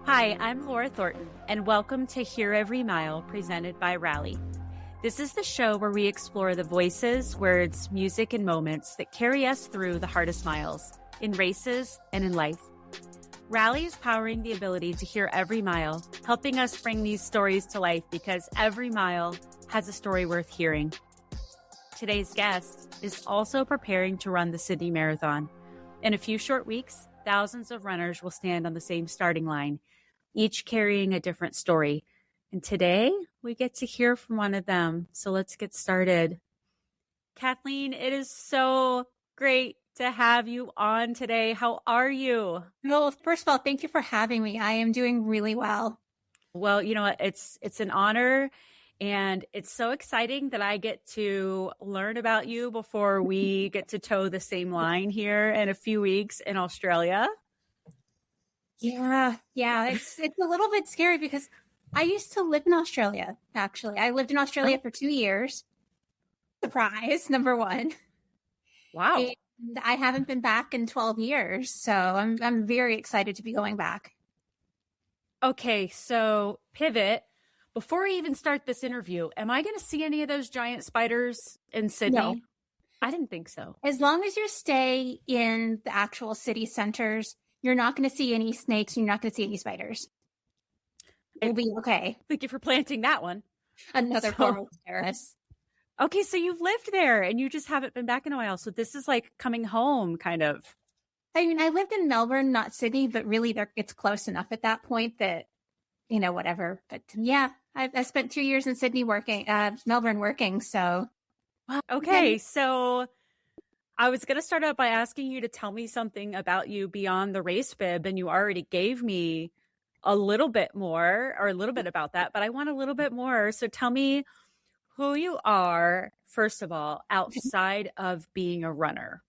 Hi, I'm Laura Thornton, and welcome to Hear Every Mile, presented by Rally. This is the show where we explore the voices, words, music, and moments that carry us through the hardest miles, in races and in life. Rally is powering the ability to hear every mile, helping us bring these stories to life because every mile has a story worth hearing. Today's guest is also preparing to run the Sydney Marathon. In a few short weeks, thousands of runners will stand on the same starting line, each carrying a different story. And today, we get to hear from one of them. So let's get started. Kathleen, it is so great to have you on today. How are you? Well, first of all, thank you for having me. I am doing really well. Well, you know what? It's an honor. And it's so exciting that I get to learn about you before we get to toe the same line here in a few weeks in Australia. Yeah. It's a little bit scary because I used to live in Australia, actually. I lived in Australia for 2 years. Surprise, number one. Wow. And I haven't been back in 12 years, so I'm very excited to be going back. Okay, so pivot. Before we even start this interview, am I going to see any of those giant spiders in Sydney? No. I didn't think so. As long as you stay in the actual city centers, you're not going to see any snakes. You're not going to see any spiders. It'll be okay. Thank you for planting that one. Another form of terrorist. Okay, so you've lived there and you just haven't been back in a while. So this is like coming home, kind of. I mean, I lived in Melbourne, not Sydney, but really it's close enough at that point that, whatever. But yeah, I spent 2 years in Sydney working, Melbourne working. So. Okay, so I was going to start out by asking you to tell me something about you beyond the race bib, and you already gave me a little bit more or a little bit about that, but I want a little bit more. So tell me who you are, first of all, outside of being a runner.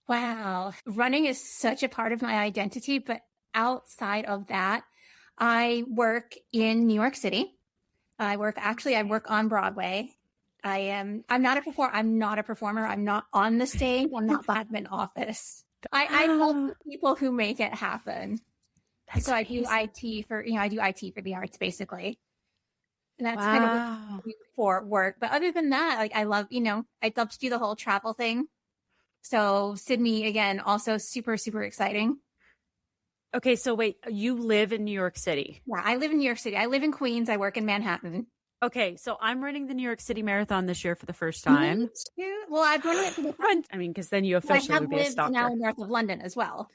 Wow. Running is such a part of my identity, but outside of that, I work in New York City. I work on Broadway. I'm not a performer. I'm not on the stage. I'm not behind an office. I help people who make it happen. So I do IT for the arts, basically. And that's kind of what I do for work. But other than that, I love to do the whole travel thing. So Sydney, again, also super, super exciting. Okay, so wait, you live in New York City? Yeah, I live in New York City. I live in Queens. I work in Manhattan. Okay, so I'm running the New York City Marathon this year for the first time. Me too. Well, I've run it for the first. I mean, because then you officially would be a stalker. I have lived now north of London as well.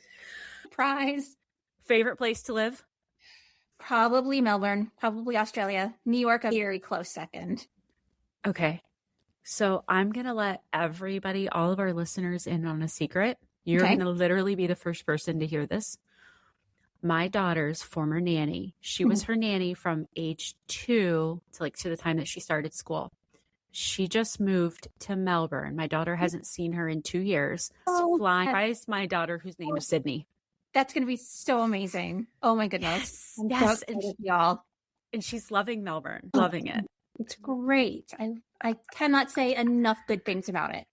Surprise. Favorite place to live? Probably Melbourne, probably Australia. New York, a very close second. Okay. So I'm going to let everybody, all of our listeners, in on a secret. You're going to literally be the first person to hear this. My daughter's former nanny, she was her nanny from age 2 to the time that she started school. She just moved to Melbourne. My daughter hasn't seen her in 2 years. Surprised my daughter, whose name is Sydney. That's going to be so amazing. Oh my goodness. Yes. So excited, y'all. And she's loving Melbourne, loving it. It's great. I cannot say enough good things about it.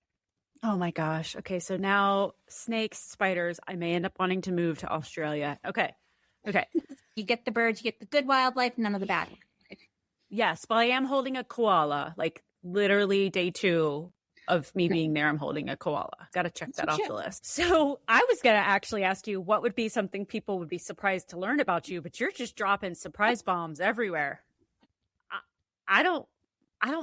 Oh my gosh. Okay. So now snakes, spiders, I may end up wanting to move to Australia. Okay. You get the birds, you get the good wildlife, none of the bad. Yes. But I am holding a koala, like literally day 2 of me being there. I'm holding a koala. Got to check that off the list. So I was going to actually ask you what would be something people would be surprised to learn about you, but you're just dropping surprise bombs everywhere. I don't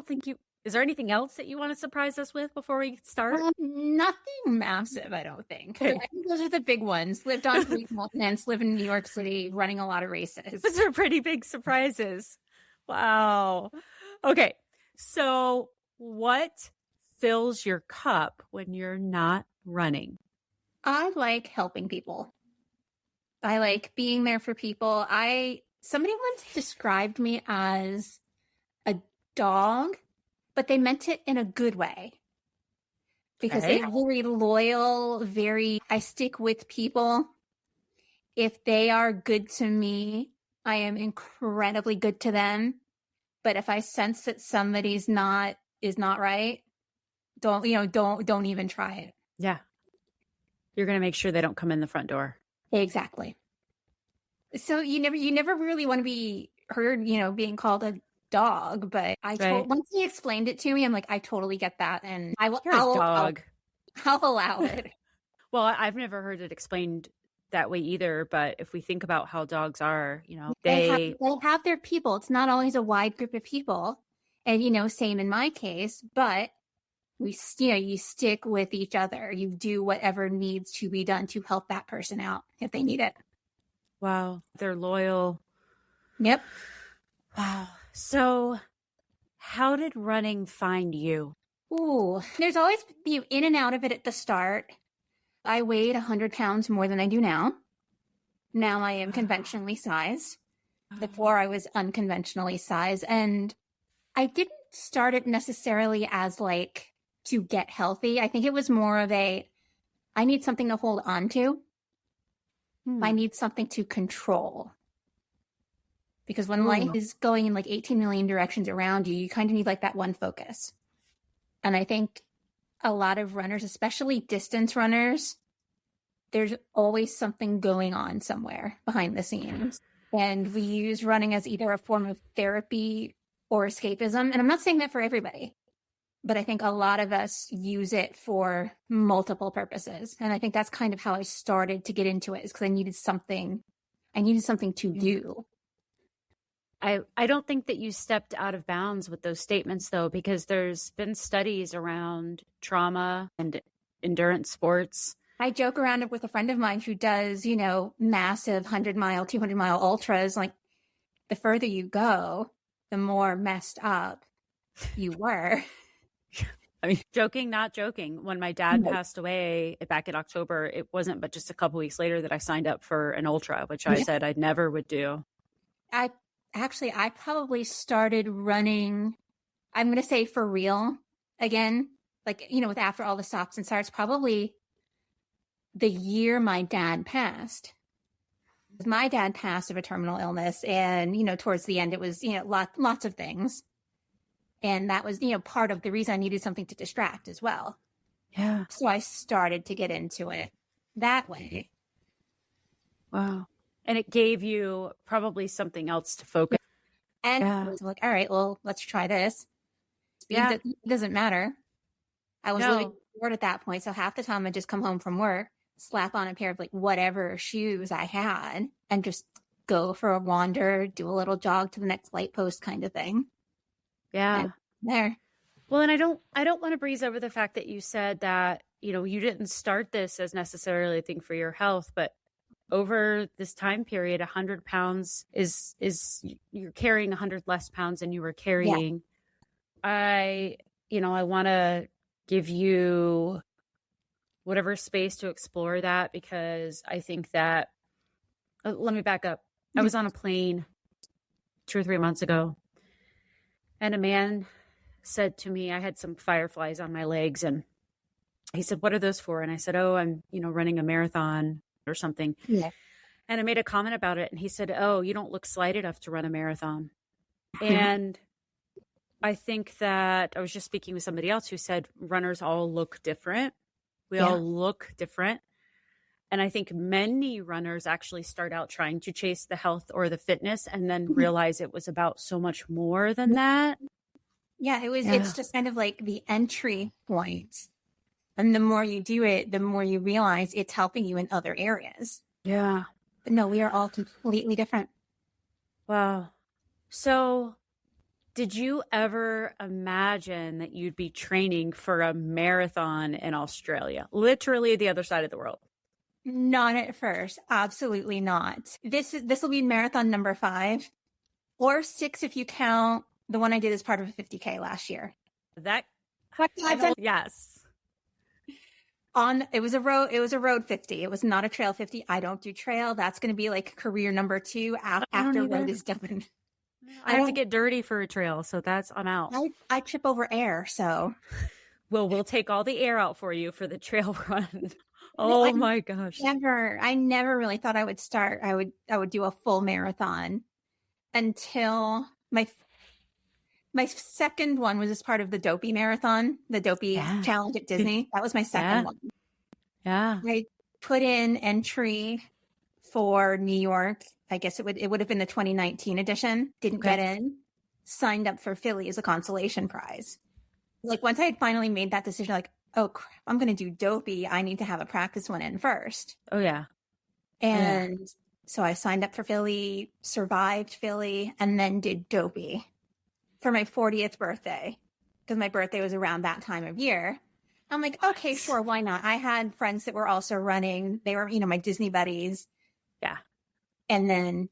think is there anything else that you want to surprise us with before we start? Nothing massive, I don't think. I think those are the big ones. Lived on 3 continents, live in New York City, running a lot of races. Those are pretty big surprises. Wow. Okay. So what fills your cup when you're not running? I like helping people. I like being there for people. Somebody once described me as a dog, but they meant it in a good way. Because they're very loyal, I stick with people. If they are good to me, I am incredibly good to them. But if I sense that somebody's is not right, don't even try it. Yeah. You're going to make sure they don't come in the front door. Exactly. So you never really want to be heard, being called a dog, but Right. once he explained it to me, I'm like, I totally get that, and You're a dog. I'll allow it. Well, I've never heard it explained that way either. But if we think about how dogs are, They have their people. It's not always a wide group of people, and same in my case. But you stick with each other. You do whatever needs to be done to help that person out if they need it. wow, they're loyal. Yep. Wow. So how did running find you? Ooh, there's always in and out of it at the start. I weighed 100 pounds more than I do now. Now I am conventionally sized. Before I was unconventionally sized. And I didn't start it necessarily as like to get healthy. I think it was more of I need something to hold on to. I need something to control. Because when life is going in like 18 million directions around you, you kind of need like that one focus. And I think a lot of runners, especially distance runners, there's always something going on somewhere behind the scenes. And we use running as either a form of therapy or escapism. And I'm not saying that for everybody, but I think a lot of us use it for multiple purposes. And I think that's kind of how I started to get into it, is because I needed something to do. I don't think that you stepped out of bounds with those statements, though, because there's been studies around trauma and endurance sports. I joke around with a friend of mine who does, massive 100-mile, 200-mile ultras. Like, the further you go, the more messed up you were. I mean, joking, not joking. When my dad passed away back in October, it wasn't but just a couple weeks later that I signed up for an ultra, which I said I never would do. I probably started running, I'm going to say for real again, like, with after all the stops and starts, probably the year my dad passed. My dad passed of a terminal illness, and, towards the end, it was, lots of things. And that was, part of the reason I needed something to distract as well. Yeah. So I started to get into it that way. Wow. And it gave you probably something else to focus. And I was like, all right, well, let's try this. It doesn't matter. I was living bored at that point. So half the time I'd just come home from work, slap on a pair of like whatever shoes I had, and just go for a wander, do a little jog to the next light post kind of thing. Yeah. And there. Well, and I don't want to breeze over the fact that you said that, you didn't start this as necessarily a thing for your health, but over this time period, 100 pounds is you're carrying 100 less pounds than you were carrying. Yeah. I want to give you whatever space to explore that, because I think that, let me back up. I was on a plane 2 or 3 months ago, and a man said to me, I had some fireflies on my legs, and he said, "What are those for?" And I said, "Oh, I'm, running a marathon or something." Yeah. And I made a comment about it, and he said, "Oh, you don't look slight enough to run a marathon." And I think that I was just speaking with somebody else who said runners all look different. We all look different. And I think many runners actually start out trying to chase the health or the fitness, and then realize it was about so much more than that. Yeah, it's just kind of like the entry point. And the more you do it, the more you realize it's helping you in other areas. Yeah. But no, we are all completely different. Wow. So did you ever imagine that you'd be training for a marathon in Australia, literally the other side of the world? Not at first. Absolutely not. This will be marathon number 5 or 6 if you count the one I did as part of a 50K last year. Yes. It was a road 50. It was not a trail 50. I don't do trail. That's going to be like career number 2 after road is done. I have to get dirty for a trail, so I'm out. I trip over air, so. Well, we'll take all the air out for you for the trail run. Oh my gosh. I never really thought I would start. I would do a full marathon until my second one was as part of the Dopey Marathon, the Dopey Challenge at Disney. That was my second one. Yeah. I put in entry for New York I guess it would have been the 2019 edition. Didn't get in. Signed up for Philly as a consolation prize. Like once I had finally made that decision, like, oh crap, I'm going to do Dopey. I need to have a practice one in first. Oh yeah. And so I signed up for Philly, survived Philly, and then did Dopey for my 40th birthday because my birthday was around that time of year. I'm like, okay, sure, why not? I had friends that were also running. They were, my Disney buddies. Yeah. And then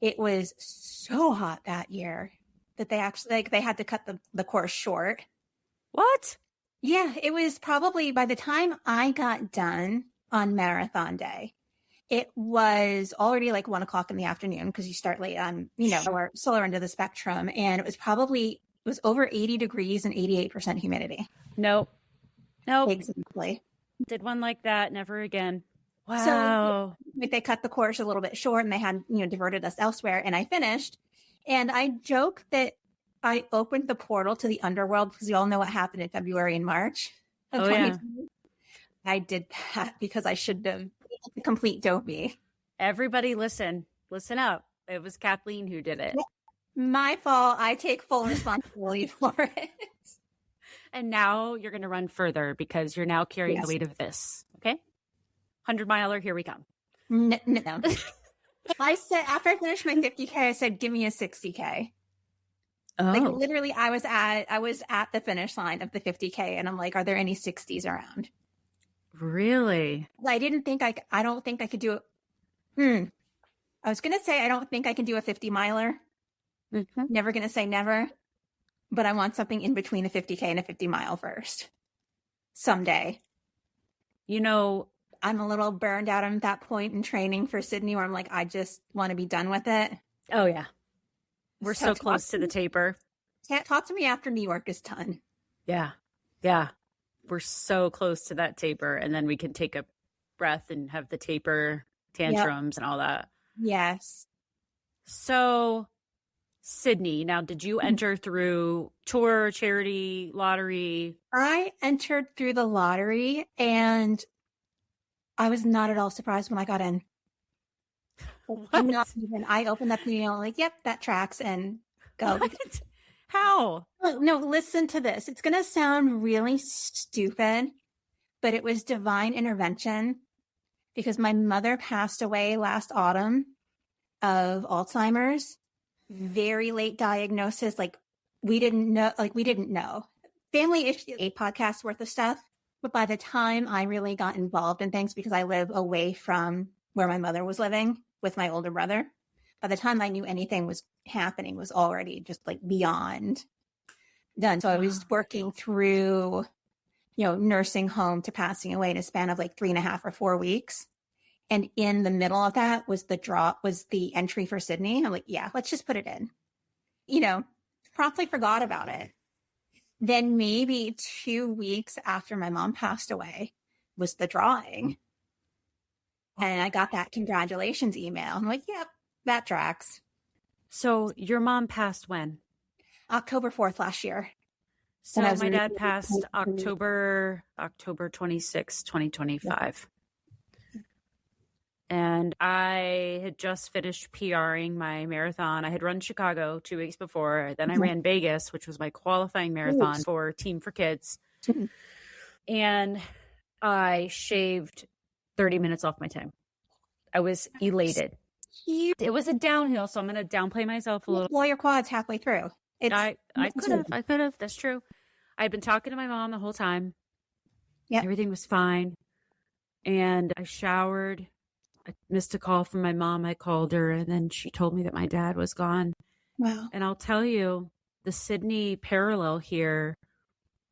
it was so hot that year that they actually, they had to cut the course short. What? Yeah, it was probably by the time I got done on marathon day, it was already like 1:00 in the afternoon because you start late on, solar end of the spectrum. And it was over 80 degrees and 88% humidity. Nope. Exactly. Did one like that. Never again. Wow. So they cut the course a little bit short and they had, diverted us elsewhere. And I finished. And I joke that I opened the portal to the underworld because you all know what happened in February and March of 2020. I did that because I should have complete Dopey. Everybody listen up. It was Kathleen who did it. My fault. I take full responsibility for it. And now you're going to run further because you're now carrying the weight of this. Okay. 100-miler, here we come. No. I said, after I finished my 50K, I said, give me a 60K. Oh. Like literally I was at the finish line of the 50K and I'm like, are there any 60s around? Really? I don't think I could do it. I was going to say, I don't think I can do a 50-miler. Mm-hmm. Never going to say never, but I want something in between a 50K and a 50-mile first. Someday. I'm a little burned out at that point in training for Sydney where I'm like, I just want to be done with it. Oh, yeah. We're so close to the taper. Talk to me after New York is done. Yeah. Yeah. We're so close to that taper. And then we can take a breath and have the taper tantrums and all that. Yes. So Sydney, now did you enter through tour, charity, lottery? I entered through the lottery and I was not at all surprised when I got in. What? Not even. I opened up the email like, yep, that tracks and go. What? How? No, listen to this. It's going to sound really stupid, but it was divine intervention because my mother passed away last autumn of Alzheimer's. Very late diagnosis. We didn't know. Family issue, a podcast worth of stuff. But by the time I really got involved in things, because I live away from where my mother was living with my older brother, by the time I knew anything was happening was already just beyond done. So I was working through, nursing home to passing away in a span of 3.5 or 4 weeks. And in the middle of that was the entry for Sydney. I'm like, yeah, let's just put it in. Promptly forgot about it. Then maybe 2 weeks after my mom passed away was the drawing. And I got that congratulations email. I'm like, yep, that tracks. So your mom passed when? October 4th last year. So my dad passed October 26, 2025. And I had just finished PRing my marathon. I had run Chicago 2 weeks before. Then I ran Vegas, which was my qualifying marathon for Team for Kids. And I shaved 30 minutes off my time. I was elated. It was a downhill, so I'm going to downplay myself a little. Blow your quads halfway through. I could have. That's true. I'd been talking to my mom the whole time. Yeah. Everything was fine. And I showered. I missed a call from my mom. I called her, and then she told me that my dad was gone. Wow. And I'll tell you, the Sydney parallel here,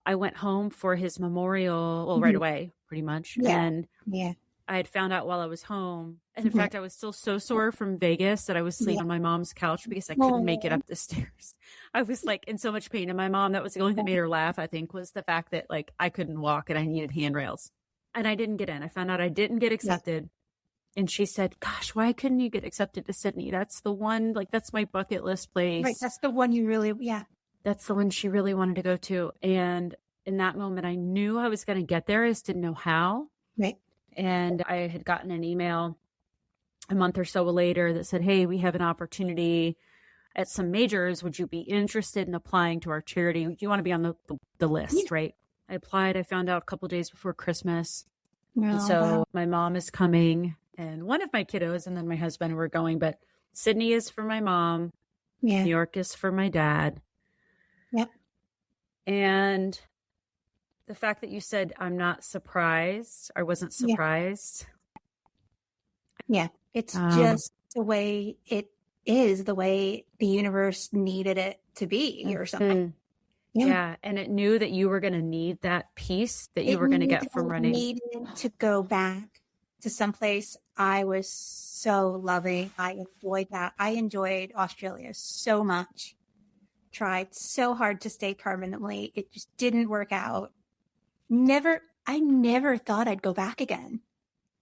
I went home for his memorial, right away, pretty much. Yeah. And I had found out while I was home. And in fact, I was still so sore from Vegas that I was sleeping on my mom's couch because I couldn't make it up the stairs. I was in so much pain. And my mom, that was the only thing that made her laugh, I think, was the fact that I couldn't walk and I needed handrails. And I didn't get in. I found out I didn't get accepted. Yeah. And she said, gosh, why couldn't you get accepted to Sydney? That's the one, that's my bucket list place. Right. That's the one you really, That's the one she really wanted to go to. And in that moment, I knew I was going to get there. I just didn't know how. Right. And I had gotten an email a month or so later that said, hey, we have an opportunity at some majors. Would you be interested in applying to our charity? Do you want to be on the list, right? I applied. I found out a couple of days before Christmas. And so my mom is coming and one of my kiddos and then my husband were going, but Sydney is for my mom. Yeah. New York is for my dad. Yep. And the fact that you said, I'm not surprised, I wasn't surprised. Yeah. It's just the way it is, the way the universe needed it to be or something. Yeah. And it knew that you were going to need that piece that you were going to get from running. It needed to go back to someplace I was so loving. I enjoyed that. I enjoyed Australia so much. Tried so hard to stay permanently. It just didn't work out. I never thought I'd go back again.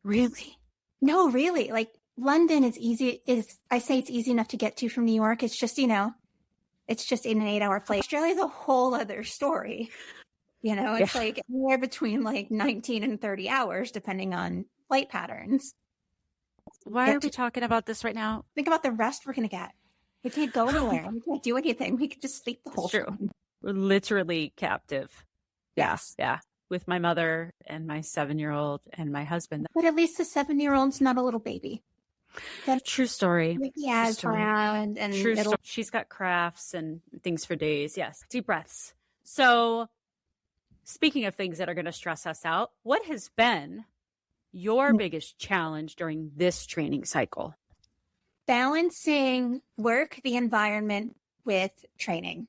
Really? No, really. Like London is easy. I say it's easy enough to get to from New York. It's just, it's just in an 8-hour flight. Australia's a whole other story. It's like anywhere between like 19 and 30 hours, depending on flight patterns. Why are we talking about this right now? Think about the rest we're going to get. We can't go anywhere. We can't do anything. We could just sleep the whole time. We're literally captive. Yes. Yeah. With my mother and my 7-year-old and my husband. But at least the 7-year-old's not a little baby. True story. Yeah, and true story. She's got crafts and things for days. Yes. Deep breaths. So speaking of things that are going to stress us out, what has been your biggest challenge during this training cycle? Balancing work, the environment with training.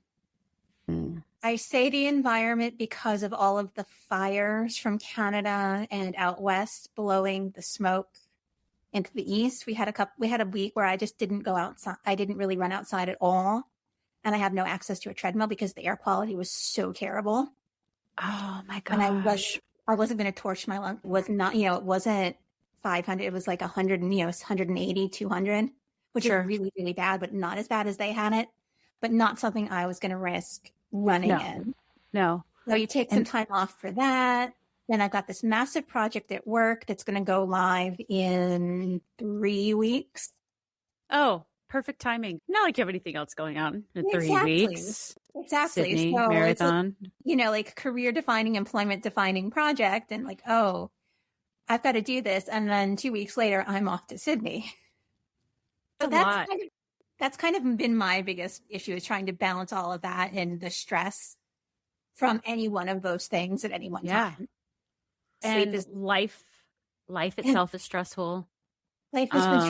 I say the environment because of all of the fires from Canada and out west blowing the smoke into the east. We had a week where I just didn't go outside. I didn't really run outside at all. And I have no access to a treadmill because the air quality was so terrible. Oh my gosh. And I wasn't going to torch my lung. It was not, it wasn't 500. It was like 100, 180, 200, which is really, really bad, but not as bad as they had it, but not something I was going to risk running in. No. So you take some time off for that. Then I've got this massive project at work that's going to go live in 3 weeks. Oh, perfect timing. Not like you have anything else going on in 3 weeks. Exactly. Sydney, so marathon. It's like career defining, employment defining project. And like, oh, I've got to do this. And then 2 weeks later, I'm off to Sydney. So that's kind of been my biggest issue, is trying to balance all of that and the stress from any one of those things at any one time. And life itself is stressful. Life has been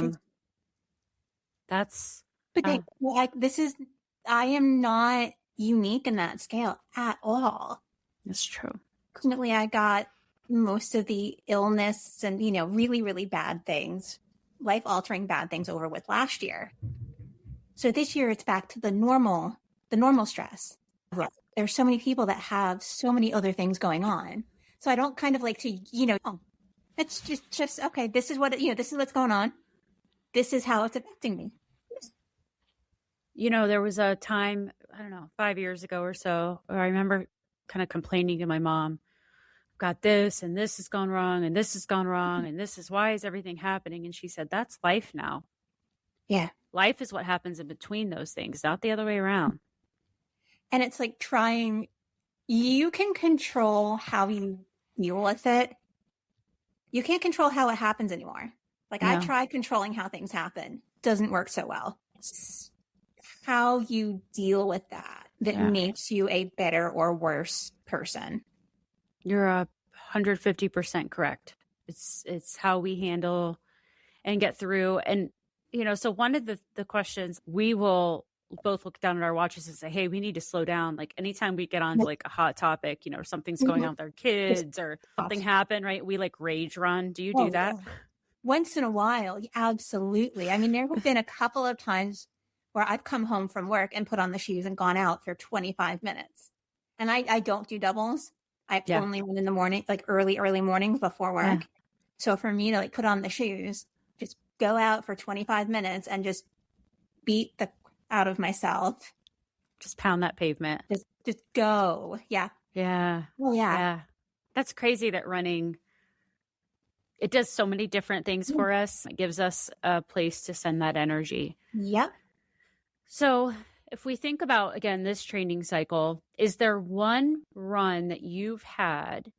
stressful. But I am not unique in that scale at all. That's true. Fortunately, I got most of the illness and, really, really bad things, life-altering bad things over with last year. So this year it's back to the normal stress. Yeah. There's so many people that have so many other things going on. So I don't kind of like to, it's just, okay, this is this is what's going on. This is how it's affecting me. There was a time, I don't know, 5 years ago or so, where I remember kind of complaining to my mom, got this and this has gone wrong and this has gone wrong and why is everything happening? And she said, that's life now. Yeah. Life is what happens in between those things, not the other way around. And it's like you can control how you deal with it. You can't control how it happens anymore. Like no. I tried controlling how things happen. Doesn't work so well. It's how you deal with that makes you a better or worse person. You're 150% correct. It's how we handle and get through. And, so one of the questions, we will both look down at our watches and say, hey, we need to slow down. Like anytime we get on to like a hot topic, something's going on with our kids or something happened, right? We like rage run. Do you do that? Yeah. Once in a while. Absolutely. I mean, there have been a couple of times where I've come home from work and put on the shoes and gone out for 25 minutes. And I don't do doubles. I only run in the morning, like early mornings before work. Yeah. So for me to like put on the shoes, just go out for 25 minutes and just beat the out of myself. Just pound that pavement. Just go. Yeah. Yeah. Well, yeah. That's crazy that running It does so many different things for us. It gives us a place to send that energy. Yep. So if we think about, again, this training cycle, is there one run that you've had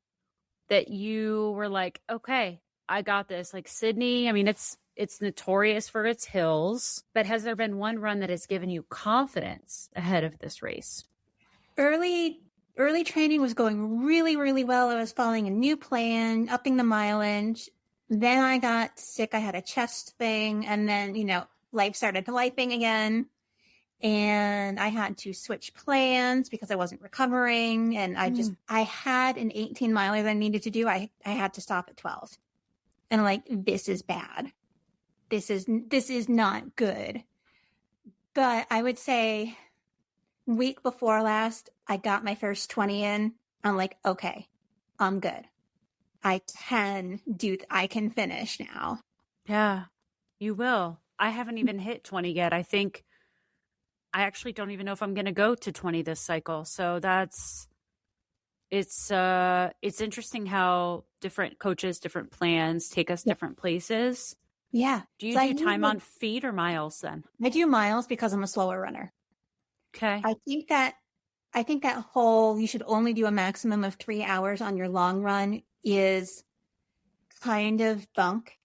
that you were like, okay, I got this? Like Sydney, I mean, it's notorious for its hills, but has there been one run that has given you confidence ahead of this race? Early training was going really, really well. I was following a new plan, upping the mileage. Then I got sick. I had a chest thing. And then, life started lifing again. And I had to switch plans because I wasn't recovering. And I had an 18 miler that I needed to do. I had to stop at 12. And I'm like, this is bad. This is not good. But I would say week before last, I got my first 20 in. I'm like, okay, I'm good. I can finish now. Yeah, you will. I haven't even hit 20 yet. I actually don't even know if I'm going to go to 20 this cycle. So it's interesting how different coaches, different plans take us different places. Yeah. Do you do time on feet or miles then? I do miles because I'm a slower runner. Okay. I think that whole, you should only do a maximum of 3 hours on your long run is kind of bunk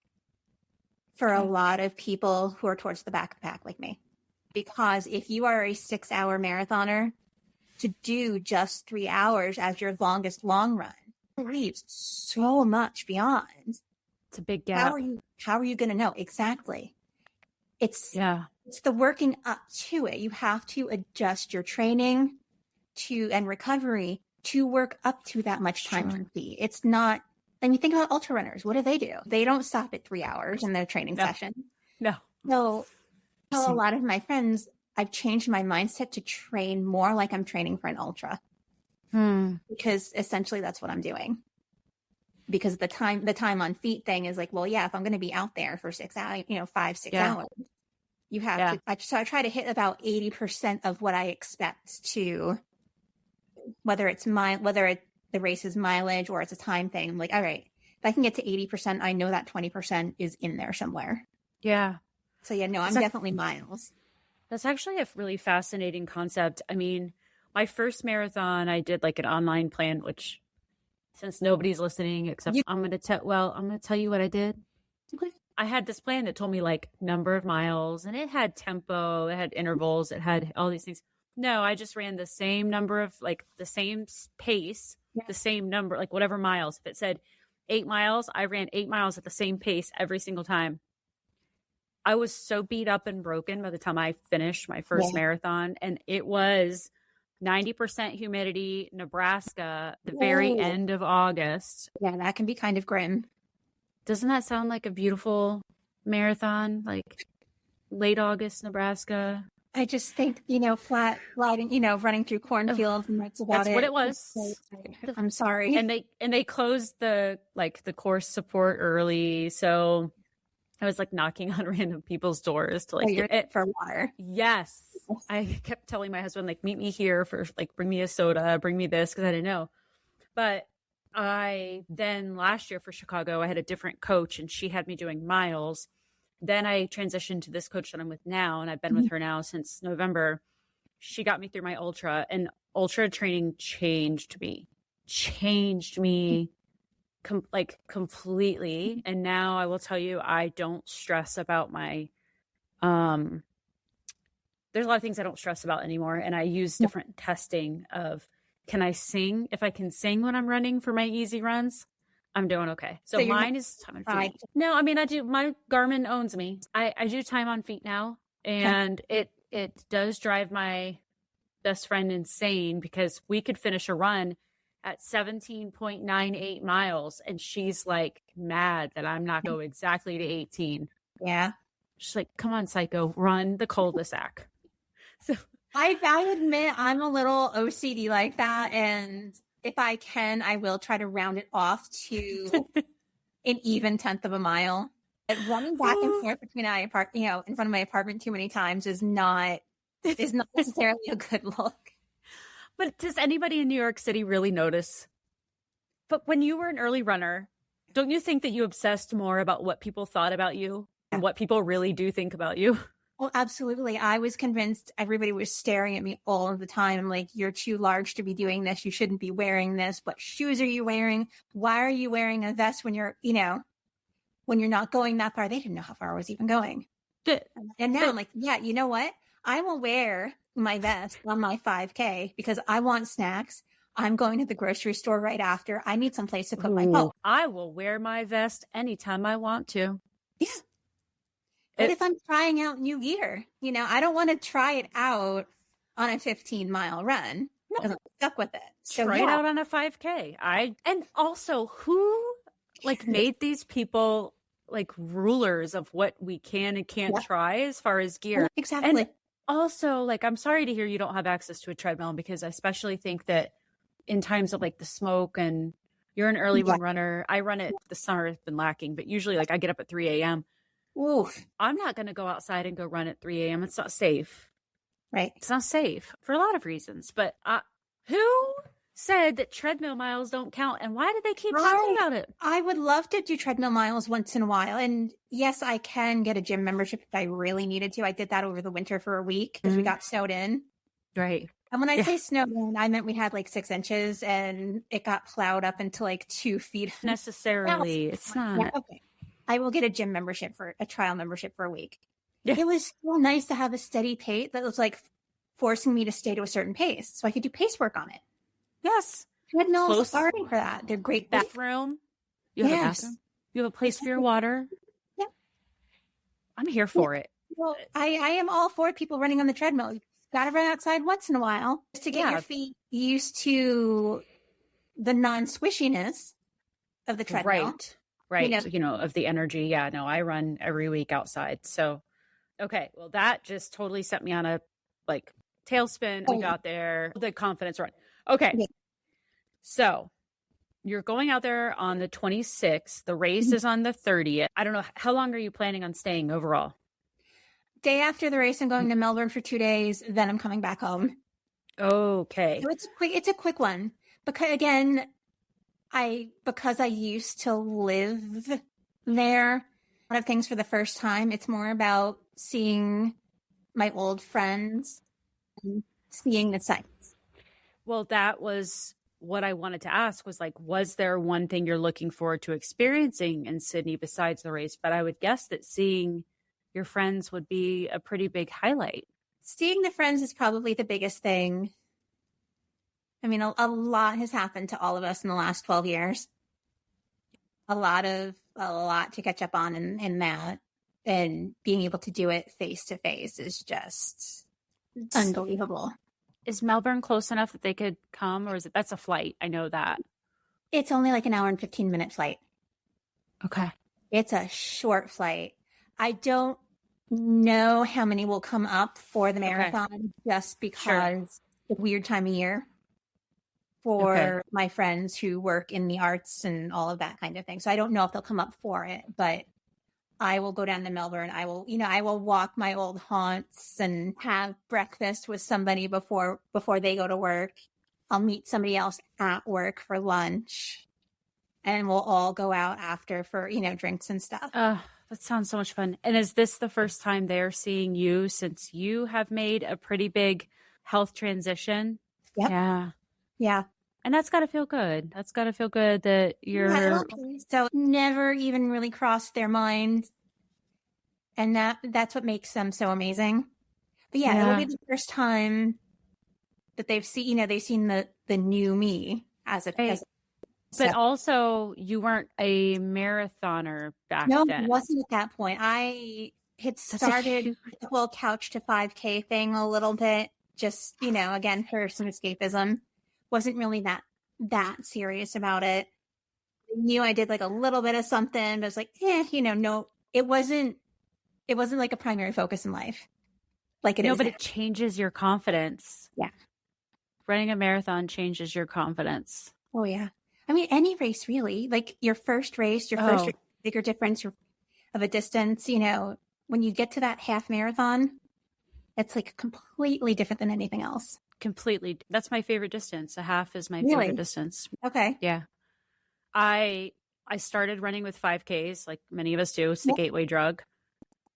for a lot of people who are towards the back of the pack like me. Because if you are a 6-hour marathoner, to do just 3 hours as your longest long run leaves so much beyond. It's a big gap. How are you going to know? Exactly. It's the working up to it. You have to adjust your training and recovery to work up to that much time on feet. It's not, and you think about ultra runners, what do? They don't stop at 3 hours in their training session. No. So a lot of my friends, I've changed my mindset to train more like I'm training for an ultra. Because essentially that's what I'm doing. Because the time on feet thing is like, well, yeah, if I'm going to be out there for 6 hours, 5-6 hours, you have to. So I try to hit about 80% of what I expect to, whether the race is mileage or it's a time thing. I'm like, all right, if I can get to 80%, I know that 20% is in there somewhere. Yeah. So I'm definitely miles. That's actually a really fascinating concept. I mean, my first marathon, I did like an online plan, which since nobody's listening except I'm going to tell you what I did. Okay. I had this plan that told me like number of miles and it had tempo, it had intervals, it had all these things. No, I just ran the same number of like the same pace, the same number, like whatever miles. If it said 8 miles, I ran 8 miles at the same pace every single time. I was so beat up and broken by the time I finished my first marathon, and it was 90% humidity, Nebraska, the very end of August. Yeah, that can be kind of grim. Doesn't that sound like a beautiful marathon? Like late August, Nebraska. I just think, flat lighting, running through cornfields and that's about That's what it was. So, I'm sorry. And they closed the course support early, so I was like knocking on random people's doors to like get it for water. Yes. I kept telling my husband, like, meet me here for like, bring me a soda, bring me this, because I didn't know. But then last year for Chicago, I had a different coach and she had me doing miles. Then I transitioned to this coach that I'm with now, and I've been with her now since November. She got me through my ultra, and ultra training changed me completely. And now I will tell you, I don't stress about my, there's a lot of things I don't stress about anymore. And I use different testing of, can I sing? If I can sing when I'm running for my easy runs, I'm doing okay. So mine is time on feet. No, I mean, my Garmin owns me. I do time on feet now. And it does drive my best friend insane because we could finish a run at 17.98 miles. And she's like mad that I'm not going exactly to 18. Yeah. She's like, come on, psycho, run the cul-de-sac. So I admit I'm a little OCD like that. And if I can, I will try to round it off to an even 1/10 of a mile. But running back and forth between in front of my apartment too many times is not necessarily a good look. But does anybody in New York City really notice? But when you were an early runner Don't you think that you obsessed more about what people thought about you and what people really do think about you? Well, absolutely. I was convinced everybody was staring at me all of the time. I'm like, you're too large to be doing this. You shouldn't be wearing this. What shoes are you wearing? Why are you wearing a vest when you're, when you're not going that far? They didn't know how far I was even going. And now I'm like, yeah, you know what? I will wear my vest on my 5K because I want snacks. I'm going to the grocery store right after. I need some place to put my phone. I will wear my vest anytime I want to. Yeah. But if I'm trying out new gear, I don't want to try it out on a 15-mile run. No. I'm stuck with it. So try it out on a 5K. And also, who made these people rulers of what we can and can't try as far as gear? Exactly. And also, I'm sorry to hear you don't have access to a treadmill, because I especially think that in times of the smoke, and you're an early one runner. I run it this summer, it's been lacking, but usually I get up at 3 a.m. Oof. I'm not going to go outside and go run at 3 a.m. It's not safe. Right. It's not safe for a lot of reasons. But who said that treadmill miles don't count? And why did they keep talking about it? I would love to do treadmill miles once in a while. And yes, I can get a gym membership if I really needed to. I did that over the winter for a week because we got snowed in. Right. And when I say snowed in, I meant we had 6 inches and it got plowed up into 2 feet. Necessarily. It's not. Yeah, okay. I will get a gym membership for a trial membership for a week. Yeah. It was so nice to have a steady pace that was forcing me to stay to a certain pace so I could do pace work on it. Yes. Treadmills are for that. They're great. Bathroom. You have a bathroom. You have a place for your water. Yeah. I'm here for it. Well, I am all for people running on the treadmill. You got to run outside once in a while just to get your feet used to the non-squishiness of the treadmill. Right. Of the energy. Yeah, no, I run every week outside. So, okay. Well, that just totally set me on a tailspin. We got there. The confidence run. Okay. Yeah. So you're going out there on the 26th. The race is on the 30th. I don't know. How long are you planning on staying overall? Day after the race, I'm going to Melbourne for 2 days. Then I'm coming back home. Okay. So it's a quick one. Because again, because I used to live there, a lot of things for the first time. It's more about seeing my old friends and seeing the sights. Well, that was what I wanted to ask was there one thing you're looking forward to experiencing in Sydney besides the race? But I would guess that seeing your friends would be a pretty big highlight. Seeing the friends is probably the biggest thing. I mean, a lot has happened to all of us in the last 12 years. A lot to catch up on in that. And being able to do it face to face is just unbelievable. Is Melbourne close enough that they could come, or that's a flight? I know that. It's only an hour and 15-minute flight. Okay. It's a short flight. I don't know how many will come up for the marathon just because the weird time of year for my friends who work in the arts and all of that kind of thing. So I don't know if they'll come up for it, but I will go down to Melbourne. I will walk my old haunts and have breakfast with somebody before they go to work. I'll meet somebody else at work for lunch, and we'll all go out after for, drinks and stuff. That sounds so much fun. And is this the first time they're seeing you since you have made a pretty big health transition? Yep. Yeah. Yeah. And that's got to feel good. That's got to feel good that you're... So never even really crossed their mind. And that's what makes them so amazing. But yeah, it'll be the first time that they've seen, they've seen the new me as a... But also, you weren't a marathoner back then. No, it wasn't at that point. I had started the whole couch to 5K thing a little bit, just, again, for some escapism. Wasn't really that serious about it. I knew I did a little bit of something, but I was no, it wasn't a primary focus in life. It is. But it changes your confidence. Yeah. Running a marathon changes your confidence. Oh, yeah. I mean, any race, really. Your first race, bigger difference of a distance, when you get to that half marathon, it's completely different than anything else. Completely. That's my favorite distance. A half is my favorite distance. Okay. Yeah. I I started running with 5Ks, like many of us do. It's the gateway drug.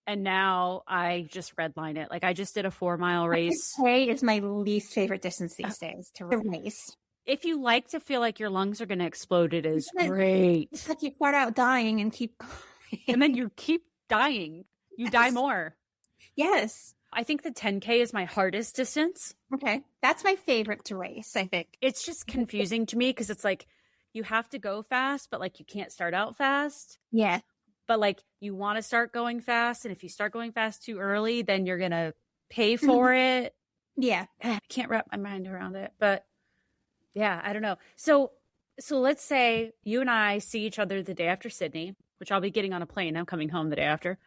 And now I just redline it. Like I just did a 4-mile race. 5K is my least favorite distance these days to race. If you like to feel like your lungs are going to explode, it is great. It's like you start out dying and keep going. And then you keep dying. You die more. Yes. I think the 10K is my hardest distance. Okay. That's my favorite to race, I think. It's just confusing to me because it's like you have to go fast, but like you can't start out fast. Yeah. But like you want to start going fast. And if you start going fast too early, then you're going to pay for it. Yeah. I can't wrap my mind around it. But yeah, I don't know. So let's say you and I see each other the day after Sydney, which I'll be getting on a plane. I'm coming home the day after.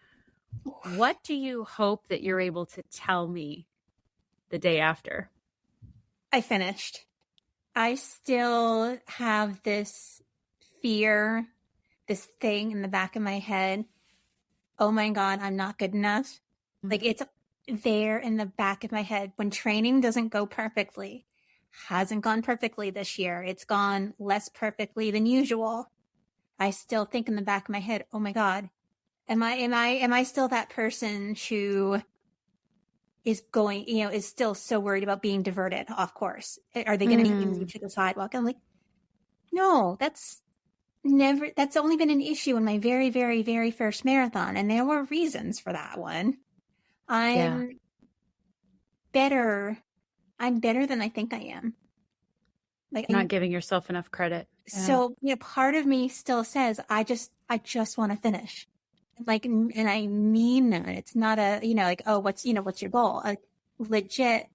What do you hope that you're able to tell me the day after? I finished. I still have this fear, this thing in the back of my head. Oh my God, I'm not good enough. Mm-hmm. Like it's there in the back of my head when training doesn't go perfectly. Hasn't gone perfectly this year. It's gone less perfectly than usual. I still think in the back of my head, oh my God, am I still that person who is going, is still so worried about being diverted off course? Are they going to be to the sidewalk? I'm like, no, that's only been an issue in my very, very, very first marathon. And there were reasons for that one. I'm better than I think I am. Like not giving yourself enough credit. Yeah. So, part of me still says, I just want to finish. Like, and I mean that. It's not a, like, oh, what's your goal? Like, legit,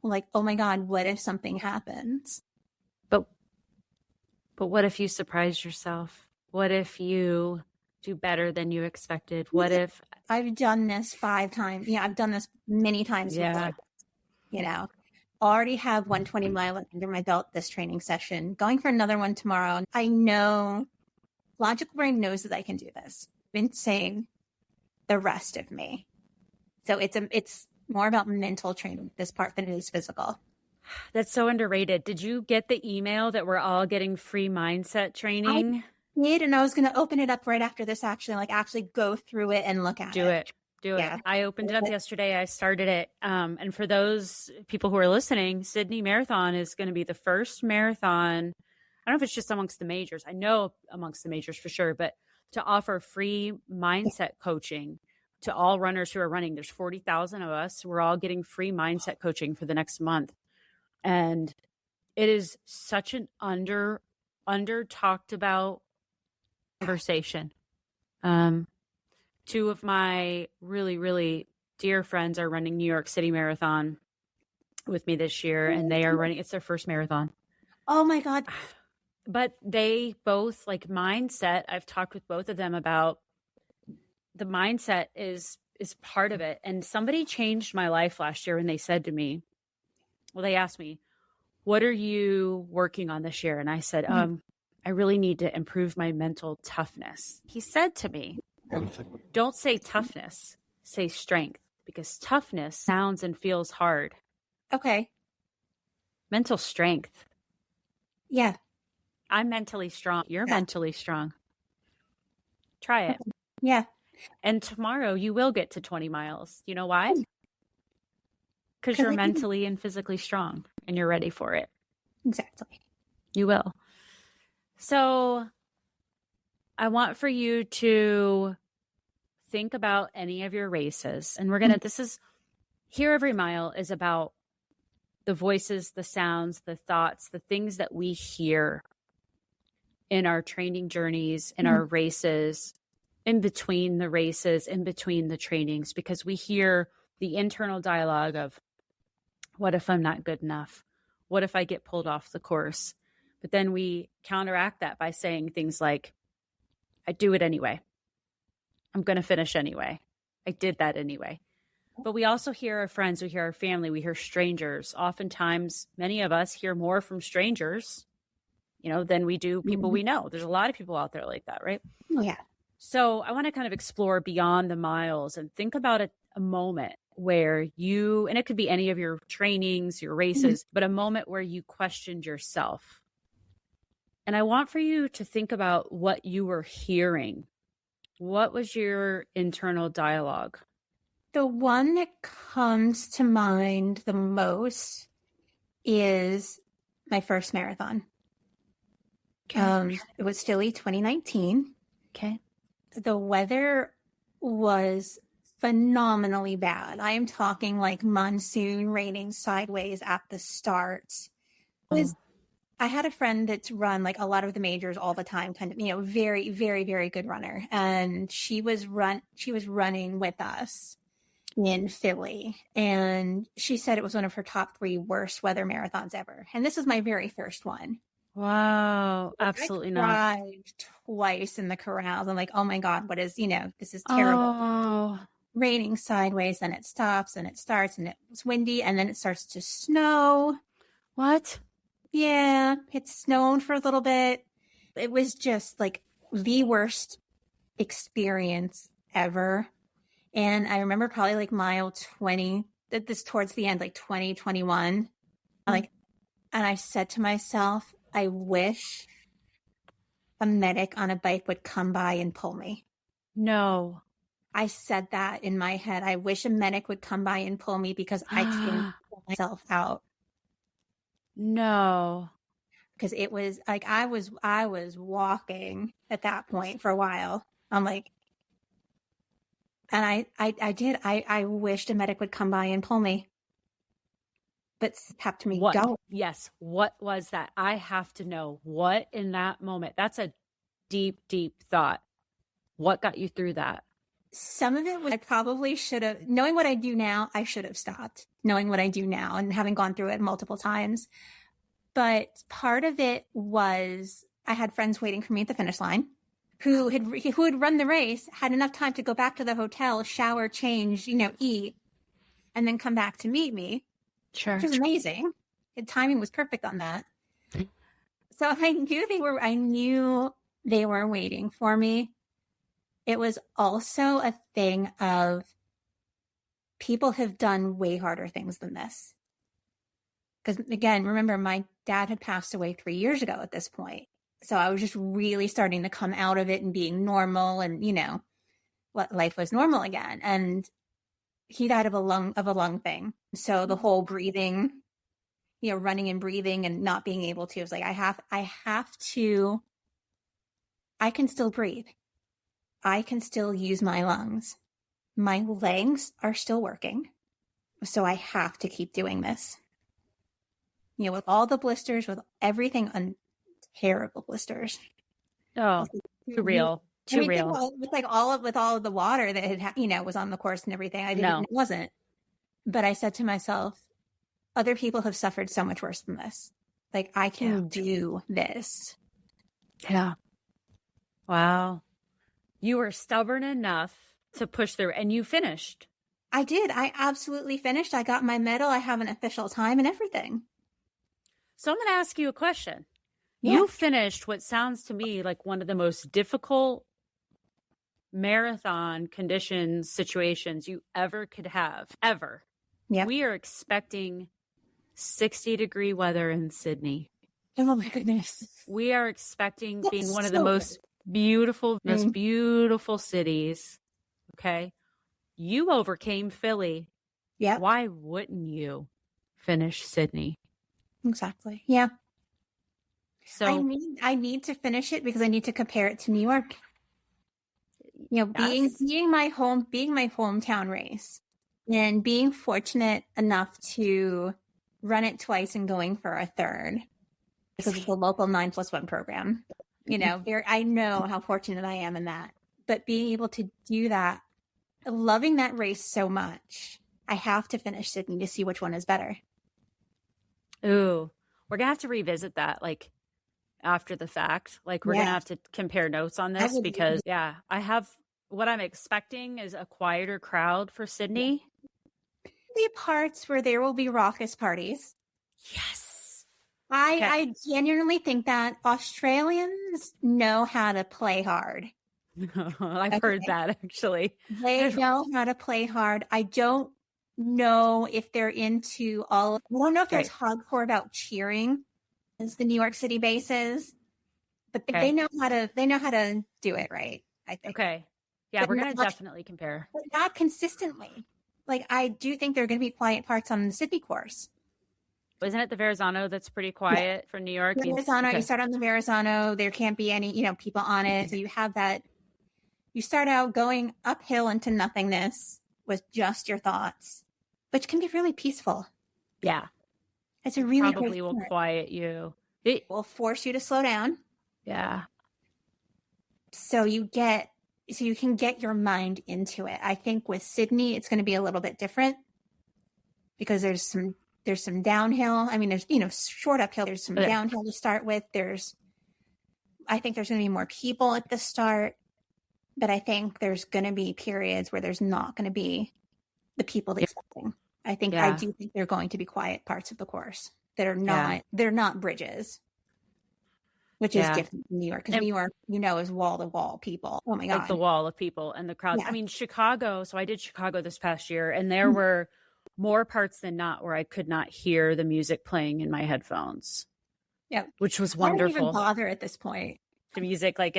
like, oh my God, what if something happens? But what if you surprise yourself? What if you do better than you expected? What if I've done this 5 times? Yeah, I've done this many times before. Already have 120 mile under my belt this training session. Going for another one tomorrow. I know, logical brain knows that I can do this. Been saying the rest of me. So it's more about mental training, this part, than it is physical. That's so underrated. Did you get the email that we're all getting free mindset training? I did, and I was going to open it up right after this, actually go through it and look at it. Do it. I opened it up yesterday. I started it. And for those people who are listening, Sydney Marathon is going to be the first marathon. I don't know if it's just amongst the majors. I know amongst the majors for sure, but to offer free mindset coaching to all runners who are running. There's 40,000 of us. We're all getting free mindset coaching for the next month. And it is such an under talked about conversation. 2 of my really, really dear friends are running New York City Marathon with me this year, and they are running, it's their first marathon. Oh my God. But they both like mindset. I've talked with both of them about the mindset is part of it. And somebody changed my life last year when they said to me, they asked me, what are you working on this year? And I said, I really need to improve my mental toughness. He said to me, don't say toughness, say strength, because toughness sounds and feels hard. Okay. Mental strength. Yeah. I'm mentally strong. You're mentally strong. Try it. Yeah. And tomorrow you will get to 20 miles. You know why? Because you're mentally and physically strong and you're ready for it. Exactly. You will. So I want for you to think about any of your races. And we're going to, Hear Every Mile is about the voices, the sounds, the thoughts, the things that we hear in our training journeys, in our races, in between the races, in between the trainings, because we hear the internal dialogue of, what if I'm not good enough? What if I get pulled off the course? But then we counteract that by saying things like, I do it anyway. I'm going to finish anyway. I did that anyway. But we also hear our friends, we hear our family, we hear strangers. Oftentimes, many of us hear more from strangers, than we do people we know. There's a lot of people out there like that, right? Oh, yeah. So I want to kind of explore beyond the miles and think about a moment where you, and it could be any of your trainings, your races, but a moment where you questioned yourself And I want for you to think about what you were hearing. What was your internal dialogue? The one that comes to mind the most is my first marathon. Okay. It was Philly 2019. Okay. The weather was phenomenally bad. I am talking like monsoon raining sideways at the start. I had a friend that's run like a lot of the majors all the time, kind of, very, very, very good runner. And she was running with us in Philly. And she said it was one of her top 3 worst weather marathons ever. And this was my very first one. Wow. Absolutely not. I cried twice in the corrals. I'm like, oh my God, this is terrible. Oh. Raining sideways, then it stops and it starts and it's windy and then it starts to snow. What? Yeah, it snowed for a little bit. It was just like the worst experience ever. And I remember probably like mile 20, this towards the end, like 2021. And I said to myself, I wish a medic on a bike would come by and pull me. No. I said that in my head. I wish a medic would come by and pull me because I can't pull myself out. No. Because it was like I was walking at that point for a while. I'm like, and I wished a medic would come by and pull me, but kept me going. Yes. What was that? I have to know what in that moment. That's a deep, deep thought. What got you through that? Some of it was I probably should have, knowing what I do now, I should have stopped knowing what I do now and having gone through it multiple times. But part of it was I had friends waiting for me at the finish line who had run the race, had enough time to go back to the hotel, shower, change, eat, and then come back to meet me. Sure. Which was amazing. The timing was perfect on that. So I knew they were waiting for me. It was also a thing of people have done way harder things than this. Because again, remember, my dad had passed away 3 years ago at this point. So I was just really starting to come out of it and being normal and, what life was normal again. And he died of a lung thing. So the whole breathing, running and breathing and not being able to, it was like, I can still breathe. I can still use my lungs. My legs are still working. So I have to keep doing this. With all the blisters, with everything, terrible blisters. Oh, too real. Too real. With all of the water that had, was on the course and everything. It wasn't. But I said to myself, other people have suffered so much worse than this. Like, I can do this. Yeah. Wow. You were stubborn enough to push through and you finished. I did. I absolutely finished. I got my medal. I have an official time and everything. So I'm going to ask you a question. Yeah. You finished what sounds to me like one of the most difficult marathon conditions, situations you ever could have, ever. Yeah. We are expecting 60-degree weather in Sydney. Oh my goodness. We are expecting being one of the most beautiful cities. Okay. You overcame Philly. Yeah. Why wouldn't you finish Sydney? Exactly. Yeah. So I need to finish it because I need to compare it to New York. Being my hometown race and being fortunate enough to run it twice and going for a third because of the local 9+1 program. I know how fortunate I am in that. But being able to do that, loving that race so much, I have to finish Sydney to see which one is better. Ooh, we're going to have to revisit that like after the fact. Like we're going to have to compare notes on this because what I'm expecting is a quieter crowd for Sydney. The parts where there will be raucous parties. Yes. I genuinely think that Australians know how to play hard. I've heard that actually. They know how to play hard. I don't know if they're into I don't know if there's hardcore about cheering as the New York City bases. but Okay. they know how to do it right, I think. Okay. Yeah, But we're going to not- definitely compare. But not consistently. Like, I do think there are going to be quiet parts on the Sydney course. Isn't it the Verrazano that's pretty quiet for New York? Verrazano, Okay. you start on the Verrazano, there can't be any, people on it. So you have that, you start out going uphill into nothingness with just your thoughts, which can be really peaceful. Yeah. It's a really Probably great will sport. quiet you. It will force you to slow down. Yeah. So you can get your mind into it. I think with Sydney, it's going to be a little bit different because there's some downhill. I mean, there's, short uphill. There's some downhill to start with. I think there's going to be more people at the start, but I think there's going to be periods where there's not going to be the people they're expecting. I do think they're going to be quiet parts of the course that are not, they're not bridges, which is different from New York. Because New York, is wall to wall people. Oh my God. Like the wall of people and the crowds. Yeah. I mean, Chicago. So I did Chicago this past year, and there were more parts than not where I could not hear the music playing in my headphones. Yeah. Which was Why wonderful. even bother at this point? The music, like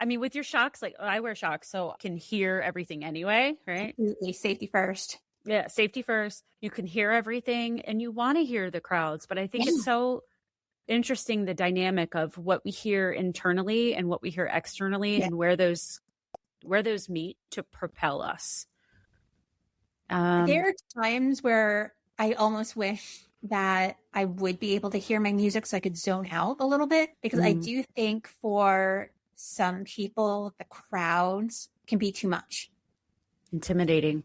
I mean, with your shocks, like I wear shocks, so I can hear everything anyway, right? Absolutely. Safety first. Yeah, safety first. You can hear everything and you want to hear the crowds, but I think it's so interesting, the dynamic of what we hear internally and what we hear externally and where those meet to propel us. There are times where I almost wish that I would be able to hear my music so I could zone out a little bit, because I do think for some people, the crowds can be too much. Intimidating.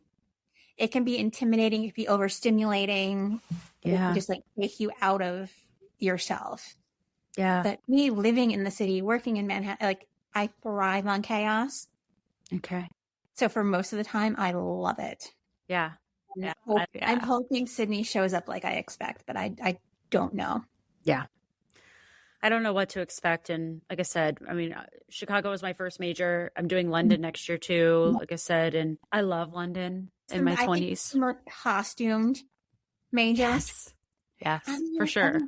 It can be intimidating. It can be overstimulating. Yeah. It can just like take you out of yourself. Yeah. But me living in the city, working in Manhattan, like I thrive on chaos. Okay. So for most of the time, I love it. Yeah. I'm hoping Sydney shows up like I expect, but I don't know. Yeah. I don't know what to expect. And like I said, I mean, Chicago was my first major. I'm doing London next year too, like I said, and I love London in my 20s. More costumed majors. Yes, for sure.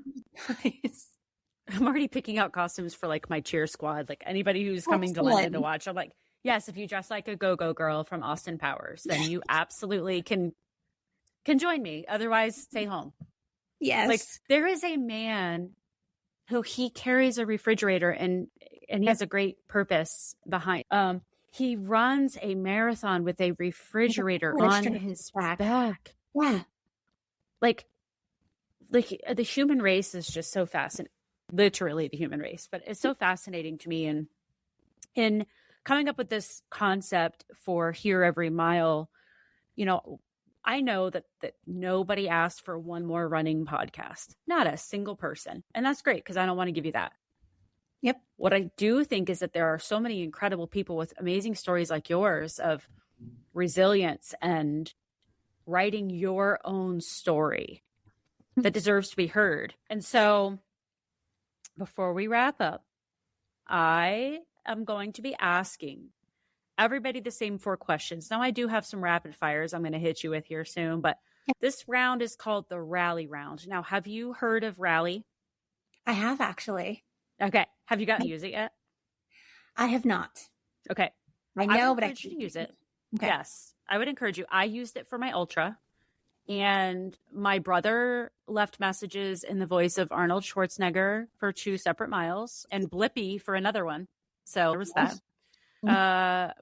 I'm already picking out costumes for like my cheer squad, like anybody who's coming to London to watch. I'm like, yes, if you dress like a go-go girl from Austin Powers, then you absolutely can join me. Otherwise, stay home. Yes. Like there is a man who he carries a refrigerator and he has a great purpose behind. He runs a marathon with a refrigerator on his back. Yeah. Like the human race is just so fascinating. Literally the human race, but it's so fascinating to me. And in coming up with this concept for Hear Every Mile, I know that nobody asked for one more running podcast, not a single person. And that's great because I don't want to give you that. Yep. What I do think is that there are so many incredible people with amazing stories like yours of resilience and writing your own story that deserves to be heard. And so before we wrap up, I am going to be asking everybody the same 4 questions. Now, I do have some rapid fires I'm going to hit you with here soon, but this round is called the Rally Round. Now, have you heard of Rally? I have actually. Okay. Have you gotten to use it yet? I have not. Okay. I know, but I should use it. Okay. Yes, I would encourage you. I used it for my ultra, and my brother left messages in the voice of Arnold Schwarzenegger for 2 separate miles and Blippi for another one. So there was that.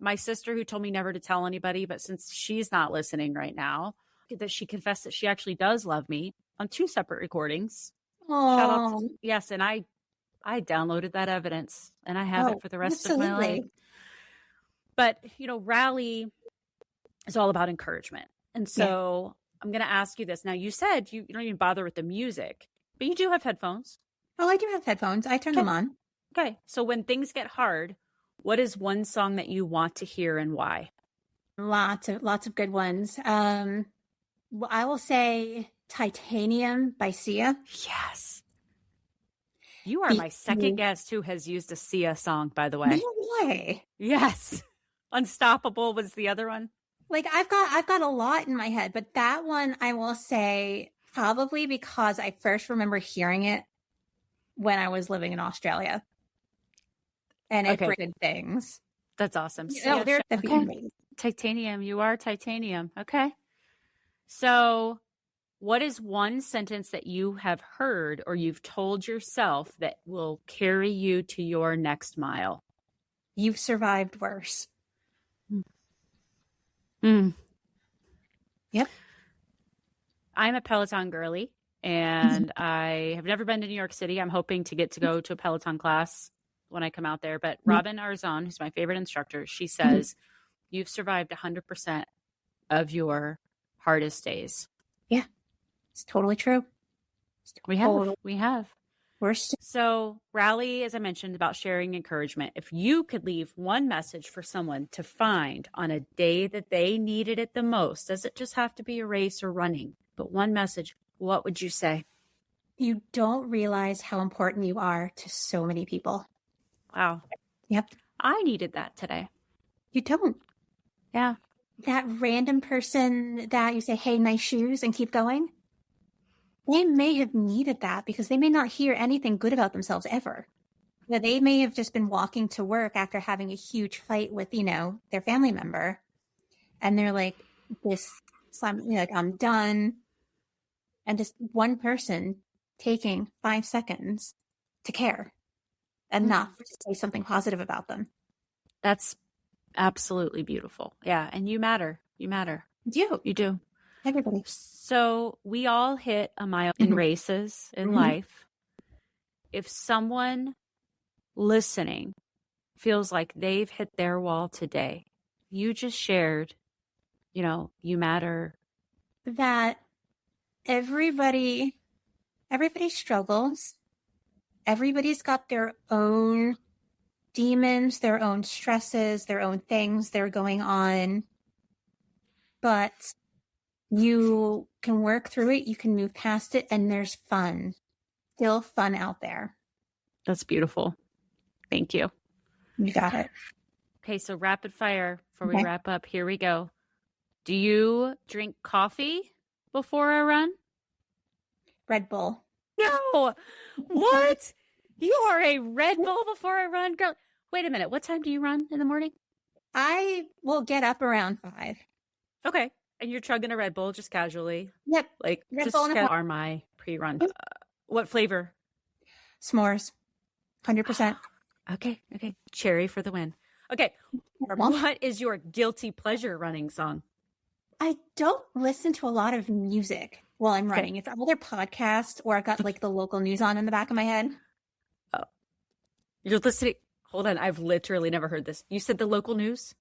My sister, who told me never to tell anybody, but since she's not listening right now, that she confessed that she actually does love me on 2 separate recordings. Shout out yes, and I downloaded that evidence and I have it for the rest of my life. But Rally is all about encouragement, and so I'm going to ask you this. Now, you said you don't even bother with the music, but you do have headphones. Oh, I do have headphones. I turn them on. Okay, so when things get hard, what is one song that you want to hear and why? Lots of good ones. I will say Titanium by Sia. Yes. You are my second guest who has used a Sia song, by the way. No way. Yes. Unstoppable was the other one. Like I've got a lot in my head, but that one I will say probably because I first remember hearing it when I was living in Australia. And it brings good things. That's awesome. Oh, they're amazing. Titanium. You are titanium. Okay. So what is one sentence that you have heard or you've told yourself that will carry you to your next mile? You've survived worse. Mm. Yep. I'm a Peloton girly, and I have never been to New York City. I'm hoping to get to go to a Peloton class when I come out there. But Robin Arzon, who's my favorite instructor, she says, you've survived 100% of your hardest days. Yeah, it's totally true. We have. Worst. So Rally, as I mentioned, about sharing encouragement. If you could leave one message for someone to find on a day that they needed it the most, does it just have to be a race or running? But one message, what would you say? You don't realize how important you are to so many people. Wow. Yep. I needed that today. You don't. Yeah. That random person that you say, hey, nice shoes, and keep going. They may have needed that because they may not hear anything good about themselves ever. They may have just been walking to work after having a huge fight with, their family member. And they're like, I'm done. And just one person taking 5 seconds to care enough to say something positive about them. That's absolutely beautiful. Yeah. And you matter. You matter. You do. Everybody. So we all hit a mile in races in life. If someone listening feels like they've hit their wall today, you just shared, you matter. That everybody struggles. Everybody's got their own demons, their own stresses, their own things that are going on. But you can work through it. You can move past it. And there's fun. Still fun out there. That's beautiful. Thank you. You got it. Okay. So rapid fire before we wrap up. Here we go. Do you drink coffee before a run? Red Bull. No. What? You are a Red Bull before a run? Girl, wait a minute. What time do you run in the morning? I will get up around 5. Okay. And you're chugging a Red Bull just casually? Yep. Like, Red just Bull are my pre-run. What flavor? S'mores. 100%. Okay. Cherry for the win. Okay. What is your guilty pleasure running song? I don't listen to a lot of music while I'm running. It's either podcast or I've got like the local news on in the back of my head. Oh, you're listening. Hold on. I've literally never heard this. You said the local news?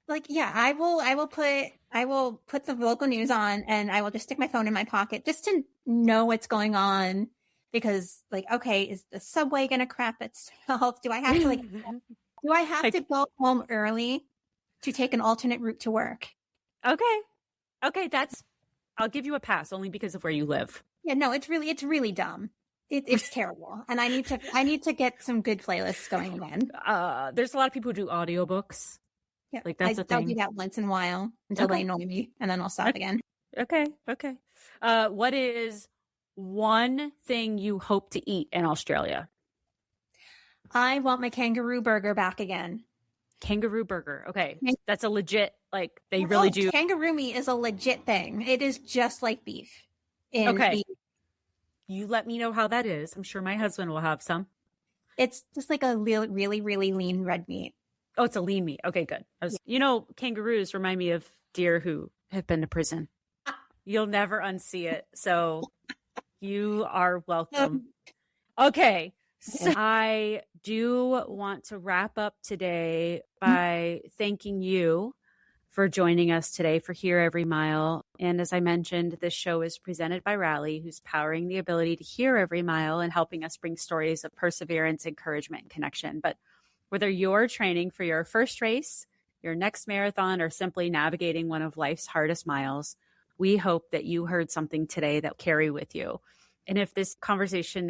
Like, yeah, I will put the local news on and I will just stick my phone in my pocket just to know what's going on because like, okay, is the subway going to crap itself? Do I have to go home early to take an alternate route to work? Okay. I'll give you a pass only because of where you live. Yeah, no, it's really dumb. It's terrible. And I need to get some good playlists going again. There's a lot of people who do audiobooks. Yeah, like that's a thing. I'll do that once in a while until they annoy me, and then I'll stop again. Okay. What is one thing you hope to eat in Australia? I want my kangaroo burger back again. Kangaroo burger. Okay, that's a legit. Like they really do. Kangaroo meat is a legit thing. It is just like beef. Okay. You let me know how that is. I'm sure my husband will have some. It's just like a really, really, really lean red meat. Oh, it's a lean meat. Okay, good. Kangaroos remind me of deer who have been to prison. You'll never unsee it. So you are welcome. Okay. So I do want to wrap up today by thanking you for joining us today for Hear Every Mile. And as I mentioned, this show is presented by Rally, who's powering the ability to hear every mile and helping us bring stories of perseverance, encouragement, and connection. But whether you're training for your first race, your next marathon, or simply navigating one of life's hardest miles, we hope that you heard something today that will carry with you. And if this conversation